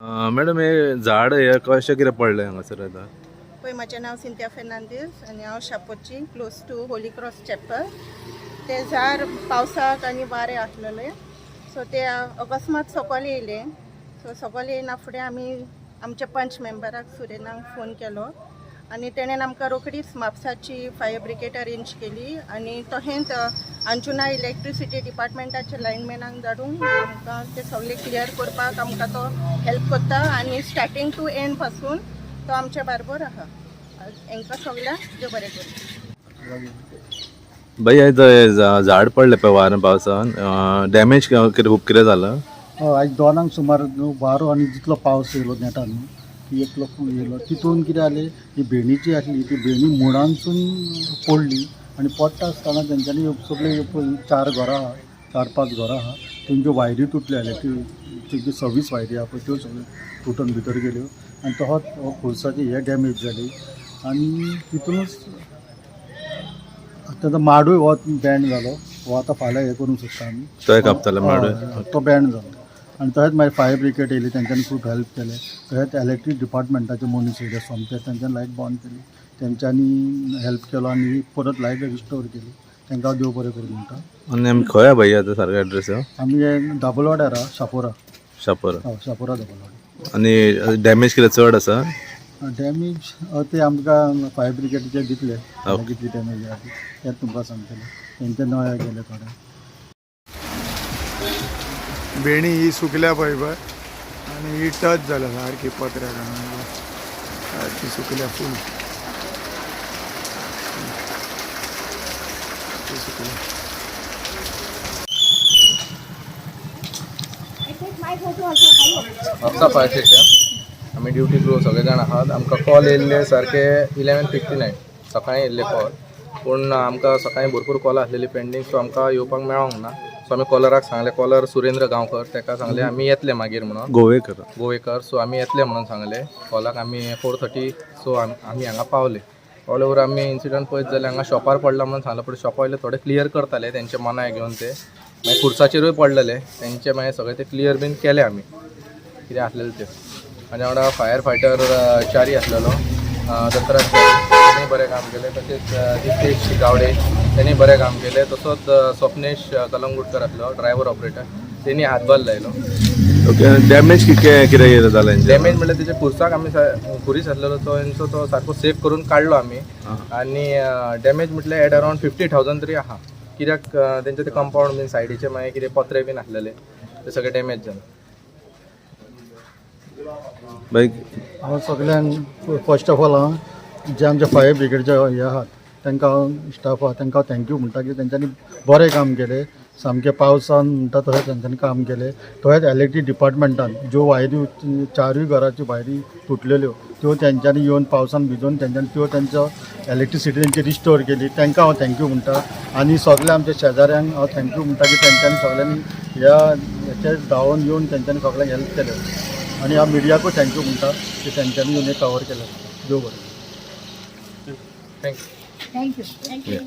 Madam हे झाड हे कशें कितें पडलें हांगासर आतां? पळय, म्हजें नांव सिंथिया फेर्नांदीस आनी हांव शापोरची close to Holy Cross chapel. ते झाड पावसाक आनी वारें आसलेले, सो ते अकस्मात सकयल येयले. सो सकयल येयना फुडें आमी आमच्या पंच मेंबराक सुरेनाक फोन केलो आनी तेणेन आमकां रोखडीच म्हापसाची फायर ब्रिगेड अरेंज केली आनी तहेंच अंजुना इलेक्ट्रिसिटी डिपार्टमेंटाच्या लायनमॅनाक धाडून आमकां ते सगळे क्लियर करपाक आमकां तो हेल्प करता आनी स्टार्टींग टू एंड पासून तो आमच्या बरोबर आहा. हांकां सगळ्यांक देव बरें करूं. भाई हे झाड पडलें पळय वारें पावसान, डॅमेज कितें जालां? आज 2 सुमार वारो आनी जितलो पावस येयलो नेटान ती एकलो येयलो तितून कितें जालें, ही भेंडीची आसली ती भेंडी मुळांसून पडली आनी पडटा आसतना तेंच्यांनी सगळे 4 घरां आहा, 4-5 घरां आहा, तेंच्यो वायरी तुटल्यो इलेक्ट्रीक 26 वायरी आहा पळय त्यो सगळ्यो तुटून भितर गेल्यो आनी तोच खुर्साची हे डॅमेज जाली आनी तितूनच तेजो माडूय हो बँड जालो. हो आतां फाल्यां हें करूंक सोदता आमी. तो कापतालो माडूय? तो बँड जालो आनी तशेंच मागीर फायर ब्रिगेड येयली, तेंच्यांनी खूब हेल्प केलें. तशेंच इलेक्ट्रीक डिपार्टमेंटाचे मनीस येयले सोमते, तेंच्यांनी लायट बंद केली, तेंच्यांनी हेल्प केलो आनी परत लायट रिस्टोर केली. तेंकां देव बरें करूं म्हणटा. आनी आमी खंय भाई आतां सारको एड्रेस? आमी हे दाबोलवाड्यार आहा, शापोरा. शापोरा? शापोरा दाबोलवाडी. आनी डॅमेज कितें चड आसा? डॅमेज ते आमकां फायर ब्रिगेडीचे दितले कितली डॅमेज आहा ती, तें तुमकां सांगतले. तेंचे नळे गेले थोडे. भेणी ही सुकल्या पळय आनी ही टच जाल्या सारकी पत्र्याक सारकी सुकल्या फूल सुकल्या. म्हापसा फायर स्टेशन आमी ड्युटी क्रू सगळे जाण आहात. आमकां कॉल येयल्ले सारके 11:59 सकाळीं येयल्ले कॉल, पूण आमकां सकाळीं भरपूर कॉल आसलेली पेंडींग, सो आमकां येवपाक मेळोंक ना. सो आमी कॉलराक सांगलें, कॉलर सुरेंद्र गांवकर, ताका सांगलें आमी येतले मागीर म्हणून, गोवेकर. सो आमी येतले म्हणून सांगलें कॉलाक. आमी 4:30 सो आमी हांगा पावले. पावले आमी इन्सिडंट पळयत जाल्यार हांगा शॉपार पडला म्हणून सांगलें, पण शॉपा वयले थोडे क्लियर करताले तेंचे मनाय घेवन. ते मागीर खुर्साचेरूय पडलेले तेंचे, मागीर सगळे ते क्लियर बीन केले आमी कितें आसलेले ते. आनी वांगडा फायर फायटर चारी आसलेलो, दत्तराज तेणी बरें काम केलें. तशेंच दिप्तेश गावडे तेणी बरें काम केलें. तसोच स्वप्नेश कलंगूटकर आसलो ड्रायव्हर ऑपरेटर, तेणी हातभार लायलो. ओके. डॅमेज कितें जालें? डॅमेज म्हणल्यार तेच्या खुर्साक आमी खुरीस आसलेलो तो सारको सेफ करून काडलो आमी. आनी डॅमेज म्हटल्यार एट अरावंड 50,000 तरी आहा, कित्याक तेंचे ते कंपाऊंड बीन सायडीचे मागीर कितें पत्रे बीन आसलेले ते सगळे डॅमेज जाले. हांव सगळ्यांक फर्स्ट ऑफ ऑल जे आमचे फायर ब्रिगेडचे हे आहात तांकां स्टाफ आहा तांकां थँक्यू म्हणटा की तेंच्यांनी बरें काम केलें. सामकें पावसान म्हणटा तशें तेंच्यांनी काम केलें. तशेंच इलेक्ट्रीक डिपार्टमेंटान ज्यो वायरी 4 घराच्यो वायरी तुटलेल्यो त्यो तेंच्यांनी येवन पावसान भिजोवन तेंच्यांनी त्यो तेंचो इलेक्ट्रिसिटी तेंची रिस्टोर केली. तांकां हांव थँक्यू म्हणटा. आनी सगळ्या आमच्या शेजाऱ्यांक हांव थँक्यू म्हणटा की तेंच्यांनी सगळ्यांनी ह्याचे धांवून येवन तेंच्यांनी सगळ्यांक हेल्प केलें. आनी हांव मिडियाकूय थँक्यू म्हणटा की तेंच्यांनी येवन हें कवर केलें. देव बरें. थँक्यू.